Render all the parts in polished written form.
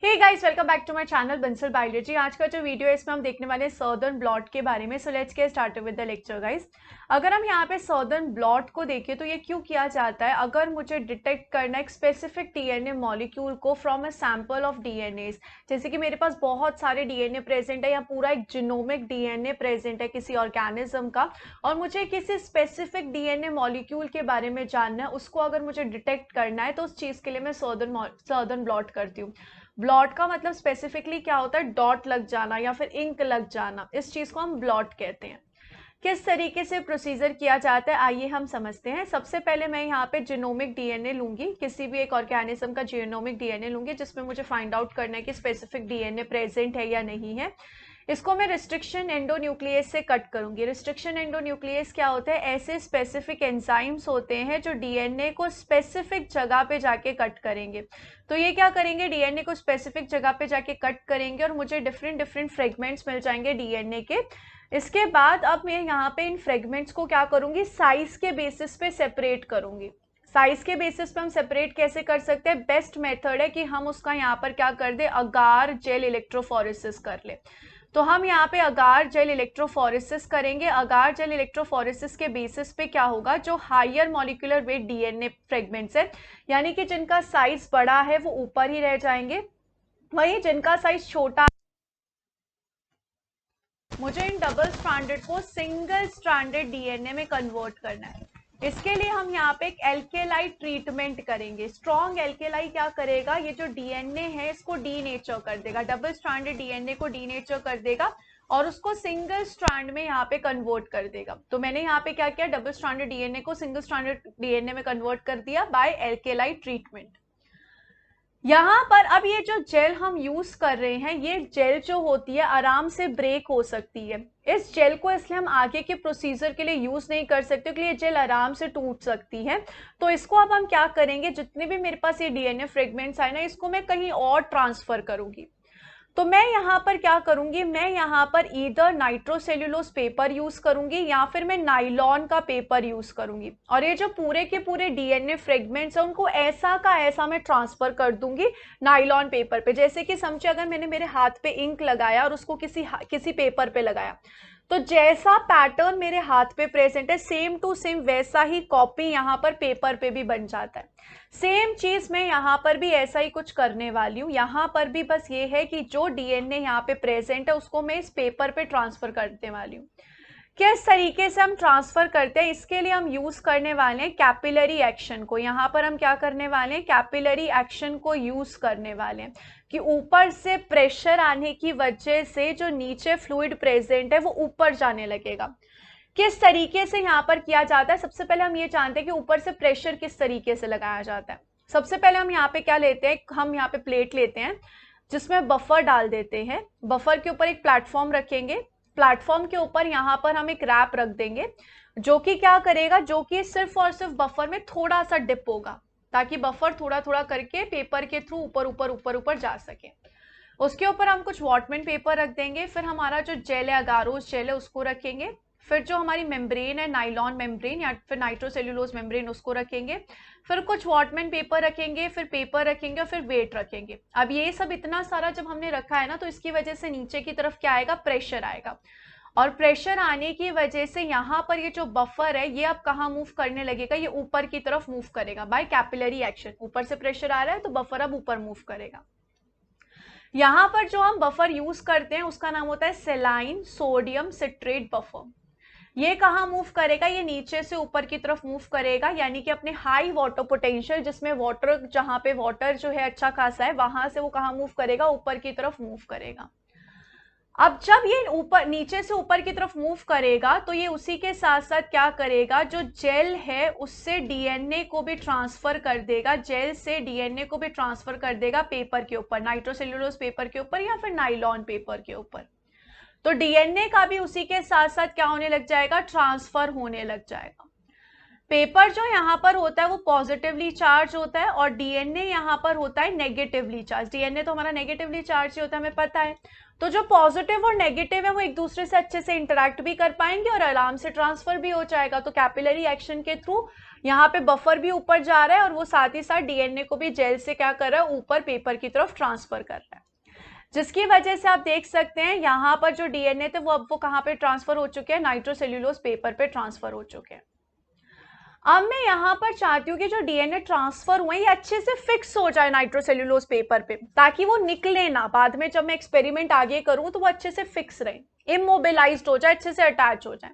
Hey guys, welcome back to my channel Bansal biology. आज का जो वीडियो है इसमें हम देखने वाले हैं सदर्न ब्लॉट के बारे में। So let's get started with the lecture guys. अगर हम यहाँ पे सदर्न ब्लॉट को देखें तो ये क्यों किया जाता है, अगर मुझे डिटेक्ट करना एक स्पेसिफिक डीएनए मॉलिक्यूल को from a sample of DNA, जैसे कि मेरे पास बहुत सारे डीएनए प्रेजेंट है या पूरा एक जीनोमिक डीएनए प्रेजेंट है किसी ऑर्गेनिज्म का, और मुझे किसी स्पेसिफिक डीएनए मॉलिक्यूल के बारे में जानना है, उसको अगर मुझे डिटेक्ट करना है तो उस चीज के लिए मैं सदर्न ब्लॉट करती हूँ। ब्लॉट का मतलब स्पेसिफिकली क्या होता है, डॉट लग जाना या फिर इंक लग जाना, इस चीज को हम ब्लॉट कहते हैं। किस तरीके से प्रोसीजर किया जाता है आइए हम समझते हैं। सबसे पहले मैं यहाँ पे जीनोमिक डीएनए लूंगी, किसी भी एक ऑर्गेनिज्म का जीनोमिक डीएनए लूंगी जिसमें मुझे फाइंड आउट करना है कि स्पेसिफिक डीएनए प्रेजेंट है या नहीं है। इसको मैं रिस्ट्रिक्शन एंडोन्यूक्लियस से कट करूंगी। रिस्ट्रिक्शन एंडोन्यूक्लियस क्या होता है, ऐसे स्पेसिफिक एंजाइम्स होते हैं जो डीएनए को स्पेसिफिक जगह पे जाके कट करेंगे। तो ये क्या करेंगे, डीएनए को स्पेसिफिक जगह पे जाके कट करेंगे और मुझे डिफरेंट डिफरेंट फ्रेगमेंट्स मिल जाएंगे डीएनए के। इसके बाद अब मैं यहाँ पे इन फ्रेगमेंट्स को क्या करूंगी, साइज के बेसिस पे सेपरेट करूंगी। साइज के बेसिस पे हम सेपरेट कैसे कर सकते हैं, बेस्ट मेथड है कि हम उसका यहाँ पर क्या कर दे, अगार जेल इलेक्ट्रोफोरेसिस कर ले। तो हम यहाँ पे अगार जेल इलेक्ट्रोफोरेसिस करेंगे। अगार जेल इलेक्ट्रोफोरेसिस के बेसिस पे क्या होगा, जो higher molecular weight DNA fragments है, यानी कि जिनका साइज बड़ा है वो ऊपर ही रह जाएंगे, वहीं जिनका साइज छोटा, मुझे इन डबल स्ट्रैंडेड को सिंगल स्ट्रैंडेड डीएनए में कन्वर्ट करना है। इसके लिए हम यहाँ पे एक एल्केलाई ट्रीटमेंट करेंगे। स्ट्रॉन्ग एल्केलाई क्या करेगा, ये जो डीएनए है इसको डीनेचर कर देगा, डबल स्ट्रैंडेड डीएनए को डीनेचर कर देगा और उसको सिंगल स्ट्रैंड में यहाँ पे कन्वर्ट कर देगा। तो मैंने यहाँ पे क्या किया, डबल स्ट्रैंडेड डीएनए को सिंगल स्ट्रैंडेड डीएनए में कन्वर्ट कर दिया बाय एल्केलाई ट्रीटमेंट। यहाँ पर अब ये जो जेल हम यूज कर रहे हैं, ये जेल जो होती है आराम से ब्रेक हो सकती है। इस जेल को इसलिए हम आगे के प्रोसीजर के लिए यूज नहीं कर सकते क्योंकि ये जेल आराम से टूट सकती है। तो इसको अब हम क्या करेंगे, जितने भी मेरे पास ये डीएनए फ्रेगमेंट्स आए ना, इसको मैं कहीं और ट्रांसफर करूंगी। तो मैं यहाँ पर क्या करूंगी, मैं यहाँ पर ईदर नाइट्रोसेल्यूलोज पेपर यूज करूंगी या फिर मैं नाइलॉन का पेपर यूज करूंगी, और ये जो पूरे के पूरे डीएनए फ्रेगमेंट्स है उनको ऐसा का ऐसा मैं ट्रांसफर कर दूंगी नाइलॉन पेपर पे। जैसे कि समझे, अगर मैंने मेरे हाथ पे इंक लगाया और उसको किसी पेपर पे लगाया, तो जैसा पैटर्न मेरे हाथ पे प्रेजेंट है सेम टू सेम वैसा ही कॉपी यहाँ पर पेपर पे भी बन जाता है। सेम चीज मैं यहाँ पर भी ऐसा ही कुछ करने वाली हूँ। यहाँ पर भी बस ये है कि जो डीएनए यहाँ पे प्रेजेंट है उसको मैं इस पेपर पे ट्रांसफर करने वाली हूँ। किस तरीके से हम ट्रांसफर करते हैं, इसके लिए हम यूज करने वाले हैं कैपिलरी एक्शन को। यहाँ पर हम क्या करने वाले हैं, कैपिलरी एक्शन को यूज करने वाले हैं कि ऊपर से प्रेशर आने की वजह से जो नीचे फ्लूइड प्रेजेंट है वो ऊपर जाने लगेगा। किस तरीके से यहाँ पर किया जाता है, सबसे पहले हम ये जानते हैं कि ऊपर से प्रेशर किस तरीके से लगाया जाता है। सबसे पहले हम यहाँ पे क्या लेते हैं, हम यहाँ पे प्लेट लेते हैं जिसमें बफर डाल देते हैं। बफर के ऊपर एक प्लेटफॉर्म रखेंगे, प्लेटफॉर्म के ऊपर यहाँ पर हम एक रैप रख देंगे जो कि क्या करेगा, जो कि सिर्फ और सिर्फ बफर में थोड़ा सा डिप होगा ताकि बफर थोड़ा थोड़ा करके पेपर के थ्रू ऊपर ऊपर ऊपर ऊपर जा सके। उसके ऊपर हम कुछ वॉटमेंट पेपर रख देंगे, फिर हमारा जो जेल है, अगारोस जेल है, उसको रखेंगे। फिर जो हमारी मेम्ब्रेन है, नाइलॉन मेम्ब्रेन या फिर नाइट्रोसेल्यूलोज मेम्ब्रेन, उसको रखेंगे। फिर कुछ वॉटमेंट पेपर रखेंगे, फिर पेपर रखेंगे और फिर वेट रखेंगे। अब ये सब इतना सारा जब हमने रखा है ना, तो इसकी वजह से नीचे की तरफ क्या आएगा, प्रेशर आएगा। और प्रेशर आने की वजह से यहाँ पर ये जो बफर है ये अब कहाँ मूव करने लगेगा, ये ऊपर की तरफ मूव करेगा बाय कैपिलरी एक्शन। ऊपर से प्रेशर आ रहा है तो बफर अब ऊपर मूव करेगा। यहाँ पर जो हम बफर यूज करते हैं उसका नाम होता है सेलाइन सोडियम सिट्रेट बफर। ये कहाँ मूव करेगा, ये नीचे से ऊपर की तरफ मूव करेगा, यानी कि अपने हाई वाटर पोटेंशियल जिसमें वाटर, जहां पे वाटर जो है अच्छा खासा है, वहां से वो कहाँ मूव करेगा, ऊपर की तरफ मूव करेगा। अब जब ये ऊपर, नीचे से ऊपर की तरफ मूव करेगा तो ये उसी के साथ साथ क्या करेगा, जो जेल है उससे डीएनए को भी ट्रांसफर कर देगा, जेल से डीएनए को भी ट्रांसफर कर देगा पेपर के ऊपर, नाइट्रोसेल्यूलोज पेपर के ऊपर या फिर नाइलॉन पेपर के ऊपर। तो डीएनए का भी उसी के साथ साथ क्या होने लग जाएगा, ट्रांसफर होने लग जाएगा। पेपर जो यहाँ पर होता है वो पॉजिटिवली चार्ज होता है और डीएनए यहाँ पर होता है नेगेटिवली चार्ज। डीएनए तो हमारा नेगेटिवली चार्ज ही होता है, हमें पता है। तो जो पॉजिटिव और नेगेटिव है वो एक दूसरे से अच्छे से इंटरेक्ट भी कर पाएंगे और आराम से ट्रांसफर भी हो जाएगा। तो कैपिलरी एक्शन के थ्रू यहाँ पे बफर भी ऊपर जा रहा है और वो साथ ही साथ डीएनए को भी जेल से क्या कर रहा है, ऊपर पेपर की तरफ ट्रांसफर कर रहा है, जिसकी वजह से आप देख सकते हैं यहाँ पर जो डीएनए थे वो अब वो कहाँ पे ट्रांसफर हो चुके हैं, नाइट्रोसेल्यूलोज पेपर पे ट्रांसफर हो चुके हैं। अब मैं यहाँ पर चाहती हूँ कि जो डीएनए ट्रांसफर हुए ये अच्छे से फिक्स हो जाए नाइट्रोसेल्यूलोज पेपर पे, ताकि वो निकले ना, बाद में जब मैं एक्सपेरिमेंट आगे करूँ तो वो अच्छे से फिक्स रहे, इमोबिलाइज्ड हो जाए, अच्छे से अटैच हो जाए।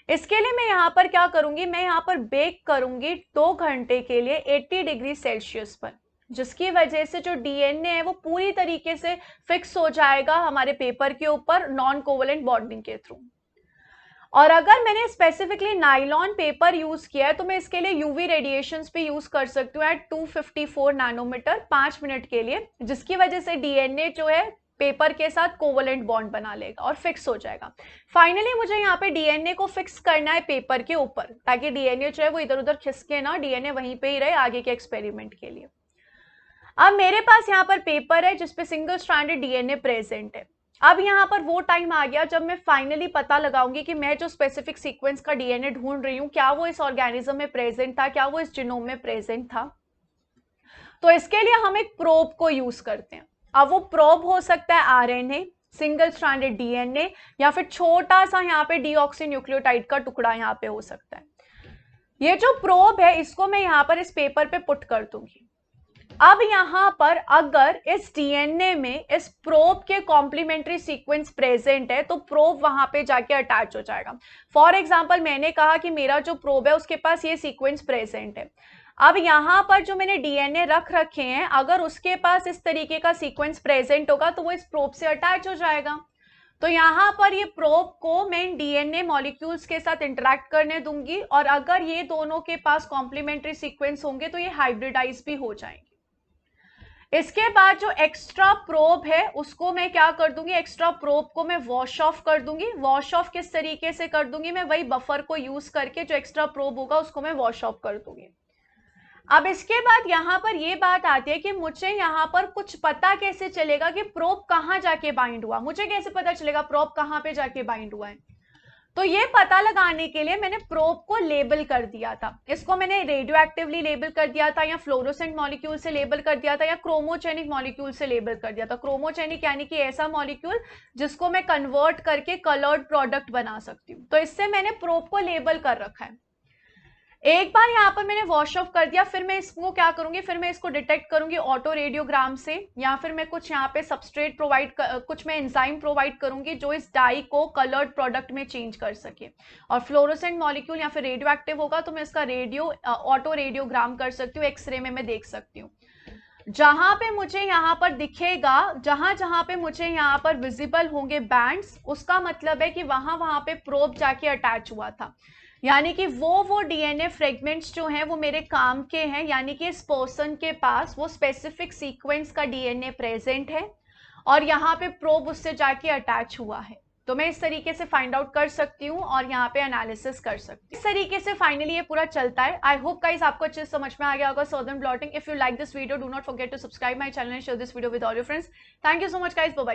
इसके लिए मैं यहाँ पर क्या करूंगी, मैं यहाँ पर बेक करूंगी 2 घंटे के लिए 80 डिग्री सेल्सियस पर, जिसकी वजह से जो डीएनए है वो पूरी तरीके से फिक्स हो जाएगा हमारे पेपर के ऊपर नॉन कोवेलेंट बॉन्डिंग के थ्रू। और अगर मैंने स्पेसिफिकली नाइलॉन पेपर यूज किया है तो मैं इसके लिए यूवी रेडिएशंस भी यूज कर सकती हूँ एट 254 नैनोमीटर 5 मिनट के लिए, जिसकी वजह से डीएनए जो है पेपर के साथ कोवेलेंट बॉन्ड बना लेगा और फिक्स हो जाएगा। फाइनली मुझे यहाँ पे डीएनए को फिक्स करना है पेपर के ऊपर, ताकि डीएनए जो है वो इधर उधर खिसके ना, डीएनए वहीं पे ही रहे आगे के एक्सपेरिमेंट के लिए। अब मेरे पास यहाँ पर पेपर है जिसपे सिंगल स्ट्रैंडेड डीएनए प्रेजेंट है। अब यहाँ पर वो टाइम आ गया जब मैं फाइनली पता लगाऊंगी कि मैं जो स्पेसिफिक सीक्वेंस का डीएनए ढूंढ रही हूँ क्या वो इस ऑर्गेनिज्म में प्रेजेंट था, क्या वो इस जीनोम में प्रेजेंट था। तो इसके लिए हम एक प्रोब को यूज करते हैं। अब वो प्रोब हो सकता है आरएनए, सिंगल स्ट्रैंडेड डीएनए, या फिर छोटा सा यहाँ पे डीऑक्सीन्यूक्लियोटाइड का टुकड़ा यहाँ पे हो सकता है। ये जो प्रोब है इसको मैं यहाँ पर इस पेपर पे पुट कर दूंगी। अब यहाँ पर अगर इस डीएनए में इस प्रोब के कॉम्प्लीमेंट्री सीक्वेंस प्रेजेंट है तो प्रोब वहां पे जाके अटैच हो जाएगा। फॉर एग्जांपल मैंने कहा कि मेरा जो प्रोब है उसके पास ये सीक्वेंस प्रेजेंट है। अब यहाँ पर जो मैंने डीएनए रख रखे हैं अगर उसके पास इस तरीके का सीक्वेंस प्रेजेंट होगा तो वो इस प्रोब से अटैच हो जाएगा। तो यहाँ पर ये प्रोब को मैं डीएनए मॉलिक्यूल्स के साथ इंटरेक्ट करने दूंगी और अगर ये दोनों के पास कॉम्प्लीमेंट्री सीक्वेंस होंगे तो ये हाइब्रिडाइज भी हो जाएंगे। इसके बाद जो एक्स्ट्रा प्रोब है उसको मैं क्या कर दूंगी, एक्स्ट्रा प्रोब को मैं वॉश ऑफ कर दूंगी। वॉश ऑफ किस तरीके से कर दूंगी, मैं वही बफर को यूज करके जो एक्स्ट्रा प्रोब होगा उसको मैं वॉश ऑफ कर दूंगी। अब इसके बाद यहाँ पर ये बात आती है कि मुझे यहाँ पर कुछ पता कैसे चलेगा कि प्रोब कहाँ जाके बाइंड हुआ, मुझे कैसे पता चलेगा प्रोब कहाँ पे जाके बाइंड हुआ है। तो ये पता लगाने के लिए मैंने प्रोब को लेबल कर दिया था। इसको मैंने रेडियो एक्टिवली लेबल कर दिया था, या फ्लोरोसेंट मॉलिक्यूल से लेबल कर दिया था, या क्रोमोजेनिक मॉलिक्यूल से लेबल कर दिया था। क्रोमोजेनिक यानी कि ऐसा मॉलिक्यूल जिसको मैं कन्वर्ट करके कलर्ड प्रोडक्ट बना सकती हूँ। तो इससे मैंने प्रोब को लेबल कर रखा है। एक बार यहाँ पर मैंने वॉश ऑफ कर दिया, फिर मैं इसको क्या करूंगी, फिर मैं इसको डिटेक्ट करूंगी ऑटो रेडियोग्राम से, या फिर मैं कुछ यहाँ पे सबस्ट्रेट प्रोवाइड कुछ मैं एंजाइम प्रोवाइड करूंगी जो इस डाई को कलर्ड प्रोडक्ट में चेंज कर सके। और फ्लोरोसेंट मॉलिक्यूल या फिर रेडियो एक्टिव होगा तो मैं इसका ऑटो रेडियोग्राम कर सकती हूँ, एक्सरे में मैं देख सकती हूँ। जहां पे मुझे यहाँ पर दिखेगा, जहां पे मुझे यहाँ पर विजिबल होंगे बैंड्स, उसका मतलब है कि वहां पे प्रोब जाके अटैच हुआ था। यानी कि वो डीएनए फ्रेगमेंट्स जो हैं वो मेरे काम के हैं, यानी कि इस पर्सन के पास वो स्पेसिफिक सीक्वेंस का डीएनए प्रेजेंट है और यहाँ पे प्रोब उससे जाके अटैच हुआ है। तो मैं इस तरीके से फाइंड आउट कर सकती हूँ और यहाँ पे एनालिसिस कर सकती हूँ। इस तरीके से फाइनली ये पूरा चलता है। आई होप गाइस आपको अच्छे से समझ में आ गया होगा southern blotting. If you like this video, do not forget to subscribe my channel and share this video with all your friends. Thank you so much guys, bye bye.